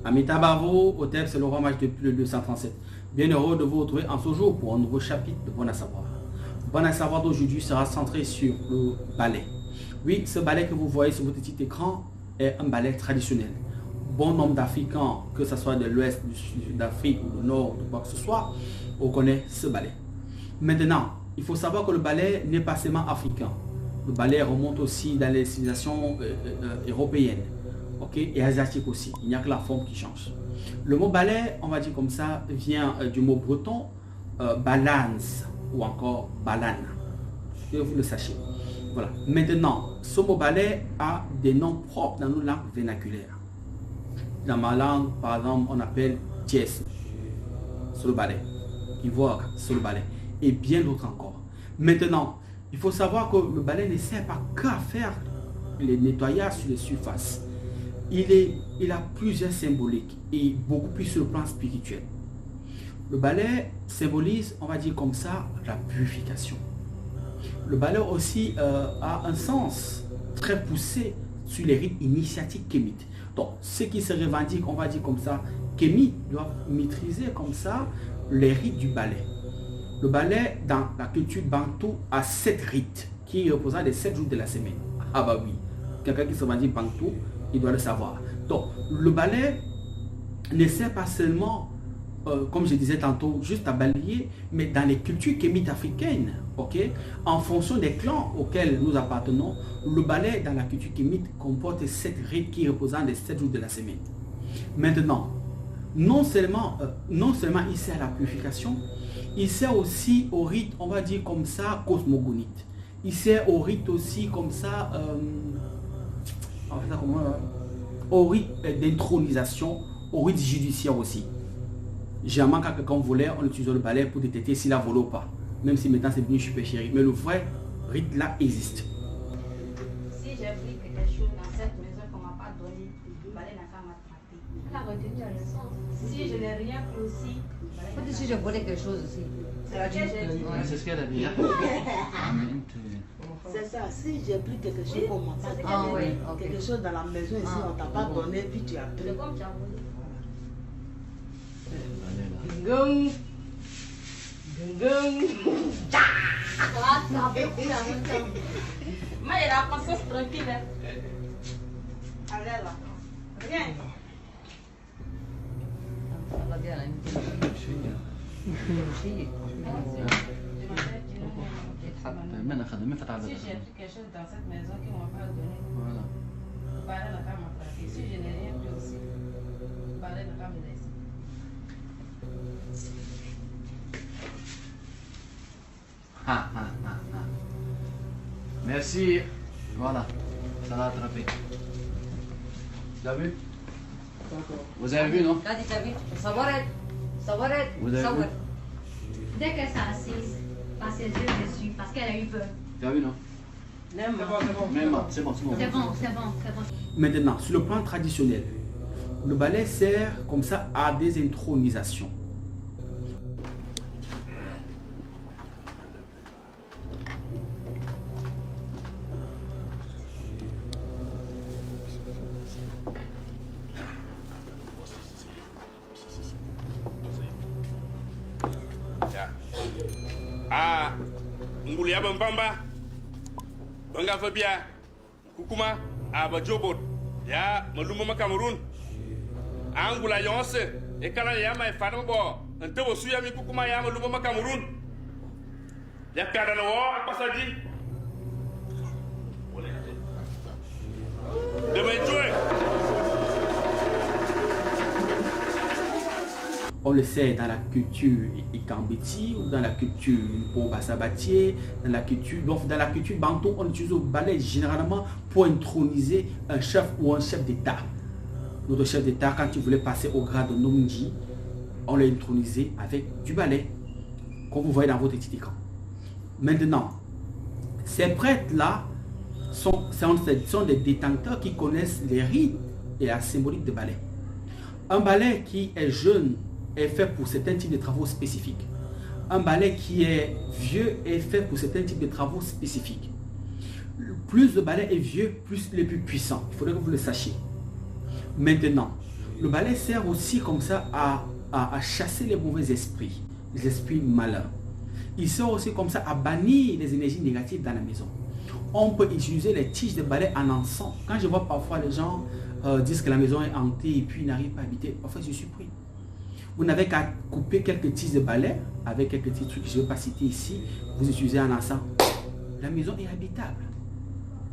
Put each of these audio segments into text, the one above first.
Amita Barvo, au thème c'est le roi mage depuis le 237. Bien heureux de vous retrouver en ce jour pour un nouveau chapitre de Bon à savoir. Bon à savoir d'aujourd'hui sera centré sur le ballet. Oui, ce ballet que vous voyez sur votre petit écran est un ballet traditionnel. Bon nombre d'Africains, que ce soit de l'ouest, du sud d'Afrique ou du nord, de quoi que ce soit, on connaît ce ballet. Maintenant, il faut savoir que le ballet n'est pas seulement africain. Le ballet remonte aussi dans les civilisations européennes, okay, et asiatiques aussi. Il n'y a que la forme qui change. Le mot ballet, on va dire comme ça, vient du mot breton balance ou encore balane. Que vous le sachiez. Voilà. Maintenant, ce mot ballet a des noms propres dans nos langues vernaculaires. Dans ma langue, par exemple, on appelle Thiès, c'est le ballet. Ivoire, c'est le ballet. Et bien d'autres encore. Maintenant, il faut savoir que le ballet ne sert pas qu'à faire les nettoyages sur les surfaces. Il a plusieurs symboliques et beaucoup plus sur le plan spirituel. Le ballet symbolise, on va dire comme ça, la purification. Le ballet aussi a un sens très poussé sur les rites initiatiques kémites. Donc, ceux qui se revendiquent, on va dire comme ça, kémites, doivent maîtriser comme ça les rites du ballet. Le ballet, dans la culture bantou, a 7 rites qui représentent les 7 jours de la semaine. Ah bah oui, quelqu'un qui se revendique bantou, il doit le savoir. Donc, le ballet ne sert pas seulement, comme je disais tantôt, juste à balayer, mais dans les cultures kémites africaines, ok, en fonction des clans auxquels nous appartenons, le ballet dans la culture kémite comporte 7 rites qui représentent les 7 jours de la semaine. Maintenant, non seulement il sert à la purification, il sert aussi au rite, on va dire comme ça, cosmogonite. Il sert au rite aussi comme ça, au rite d'intronisation, au rite judiciaire aussi. Généralement, quand quelqu'un volait, on utilise le balai pour détecter s'il a volé ou pas. Même si maintenant c'est devenu super chéri. Mais le vrai rite là existe. Si j'ai pris quelque chose dans cette maison qu'on ne m'a pas donné, le balai n'a qu'à m'attraper. Elle a retenu la leçon. Si je n'ai rien pris aussi, Peut-être si je volais quelque chose aussi. C'est ce qu'elle a dit. C'est ça, si j'ai pris quelque chose qu'on m'a pas donné, quelque chose dans la maison ici, on t'a pas donné, puis tu as pris. c'est comme tu as volé. Gung, gung, Moi, j'ai la conscience tranquille. Allez là. Rien. Ça va bien, hein. شيء. Si j'ai pris quelque chose dans cette maison qui ne m'a pas donné, le balai n'a qu'à m'attraper. Si je n'ai rien pris aussi, le balai n'a qu'à me laisser. Merci. Voilà, ça l'a attrapé. Tu as vu? Vous avez vu, non? Regarde, t'as vu? صورت. Vous avez vu? Dès qu'elle s'est assise, par ses yeux dessus, parce qu'elle a eu peur. Tu as vu, non? Même, c'est bon. C'est bon. Maintenant, sur le plan traditionnel, le ballet sert comme ça à des intronisations. Ah, Ngoulia Bambamba, Banga Fabia, Kukuma, Abajobot, Ya, Maluma Cameroun, Angula Yonce, et Kalayama et Fanabo, un tebo Suyami Kukuma Yama Luma Cameroun. Ya Kadanawa, Passadi. Demain, jouer. On le sait dans la culture Ikambeti ou dans la culture Boba-Sabatier, dans la culture Bantou, on utilise le ballet généralement pour introniser un chef ou un chef d'État. Notre chef d'État, quand il voulait passer au grade de Nomji, on l'a intronisé avec du ballet, comme vous voyez dans votre petit écran. Maintenant, ces prêtres-là sont des détenteurs qui connaissent les rites et la symbolique de ballet. Un ballet qui est jeune est fait pour certains types de travaux spécifiques. Un balai qui est vieux est fait pour certains types de travaux spécifiques. Plus le balai est vieux, plus il est plus puissant. Il faudrait que vous le sachiez. Maintenant, Le balai sert aussi comme ça à chasser les mauvais esprits, les esprits malins. Il sert aussi comme ça à bannir les énergies négatives dans la maison. On peut utiliser les tiges de balai en encens. Quand je vois parfois les gens disent que la maison est hantée et puis ils n'arrivent pas à habiter, parfois je suis pris. Vous n'avez qu'à couper quelques tiges de balai avec quelques petits trucs que je ne vais pas citer ici. Vous utilisez un encens. La maison est habitable.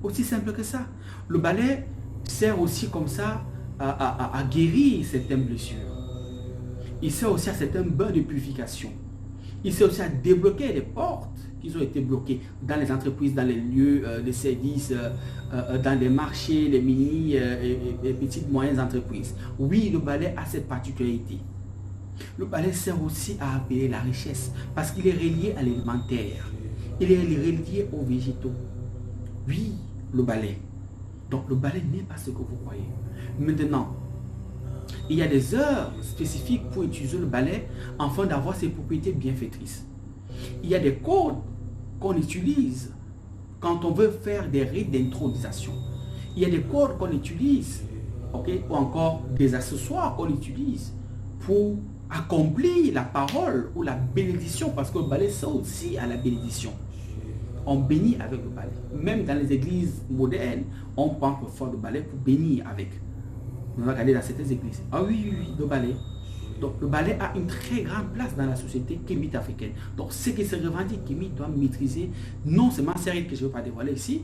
Aussi simple que ça. Le balai sert aussi comme ça à guérir certaines blessures. Il sert aussi à certains bains de purification. Il sert aussi à débloquer les portes qui ont été bloquées dans les entreprises, dans les lieux de services, dans les marchés, les mini et petites moyennes entreprises. Oui, le balai a cette particularité. Le balai sert aussi à appeler la richesse parce qu'il est relié à l'alimentaire. Il est relié aux végétaux. Oui, le balai. Donc le balai n'est pas ce que vous croyez. Maintenant, il y a des heures spécifiques pour utiliser le balai afin d'avoir ses propriétés bienfaitrices. Il y a des codes qu'on utilise quand on veut faire des rites d'intronisation. Il y a des codes qu'on utilise, ou encore des accessoires qu'on utilise pour accomplir la parole ou la bénédiction, parce que le balai sert aussi à la bénédiction. On bénit avec le balai. Même dans les églises modernes, on prend parfois le balai pour bénir avec. On va regarder dans certaines églises. Ah oui, le balai. Donc le balai a une très grande place dans la société kémite africaine. Donc ceux qui se revendiquent kémite doivent maîtriser non seulement ces rites que je ne vais pas dévoiler ici,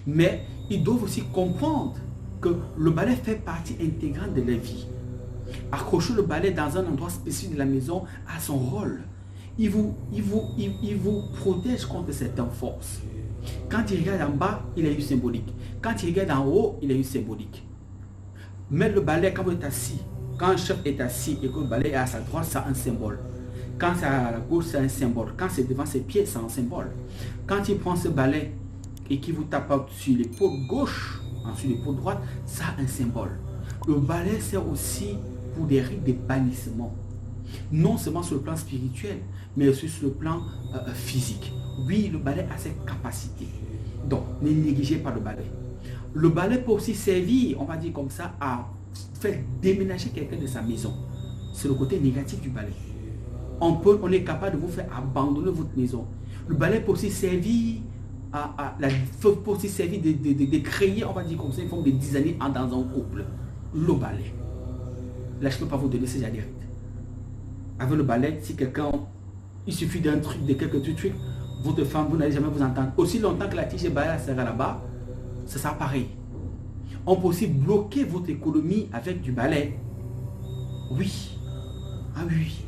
mais ils doivent aussi comprendre que le balai fait partie intégrante de leur vie. Accrocher le balai dans un endroit spécifique de la maison a son rôle. Il vous protège contre certaines forces. Quand il regarde en bas, il est eu symbolique. Quand il regarde en haut, il est eu symbolique. Mais le balai, quand vous êtes assis, quand un chef est assis et que le balai est à sa droite, ça a un symbole. Quand c'est à la gauche, c'est un symbole. Quand c'est devant ses pieds, c'est un symbole. Quand il prend ce balai et qu'il vous tape sur l'épaule gauche, sur l'épaule droite, ça a un symbole. Le balai sert aussi pour des rites de bannissement. Non seulement sur le plan spirituel, mais aussi sur le plan physique. Oui, le balai a cette capacité. Donc, ne négligez pas le balai. Le balai peut aussi servir, on va dire comme ça, à faire déménager quelqu'un de sa maison. C'est le côté négatif du balai. On est capable de vous faire abandonner votre maison. Le balai peut aussi servir de créer, on va dire comme ça, une forme de 10 années dans un couple. Le balai. Là, je ne peux pas vous donner ces rites. Avec le balai, si quelqu'un, il suffit d'un truc, de quelques trucs, votre femme, vous n'allez jamais vous entendre. Aussi longtemps que la tige de balai sera là-bas, c'est ça pareil. On peut aussi bloquer votre économie avec du balai. Oui. Ah oui.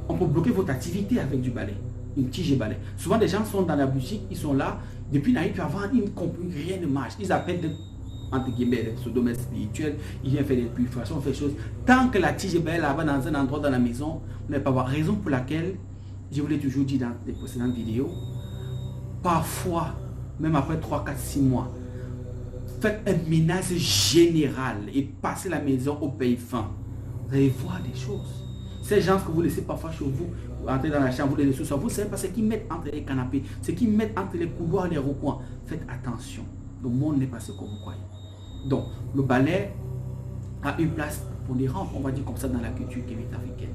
On peut bloquer votre activité avec du balai. Une tige de balai. Souvent, les gens sont dans la boutique, ils sont là, depuis une année, puis avant, ils ne comprennent rien ne marche. Ils appellent entre guillemets, ce domaine spirituel, il vient faire des purifications, fait des choses. Tant que la tige est belle là-bas dans un endroit dans la maison, vous n'allez pas voir. Raison pour laquelle, je vous l'ai toujours dit dans les précédentes vidéos, parfois, même après 3, 4, 6 mois, faites un ménage général et passez la maison au pays fin. Vous allez voir des choses. Ces gens que vous laissez parfois chez vous, vous entrez dans la chambre, vous les laissez sur vous, ne savez pas ce qu'ils mettent entre les canapés, ce qu'ils mettent entre les couloirs et les recoins. Faites attention. Le monde n'est pas ce que vous croyez. Donc, le balai a une place pondérante, on va dire comme ça, dans la culture kémite africaine.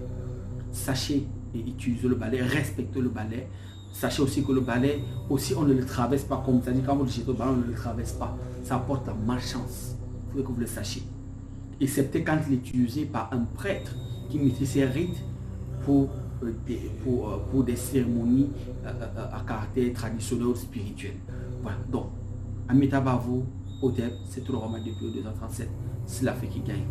Sachez et utilisez le balai, respectez le balai. Sachez aussi que le balai, aussi on ne le traverse pas, comme ça dit, quand vous le jetez au balai, on ne le traverse pas. Ça apporte la malchance. Il faut que vous le sachiez. Excepté quand il est utilisé par un prêtre qui maîtrise ses rites pour des cérémonies à caractère traditionnel ou spirituel. Voilà, donc, Amitabha, c'est tout le roman depuis 237. C'est l'Afrique qui gagne.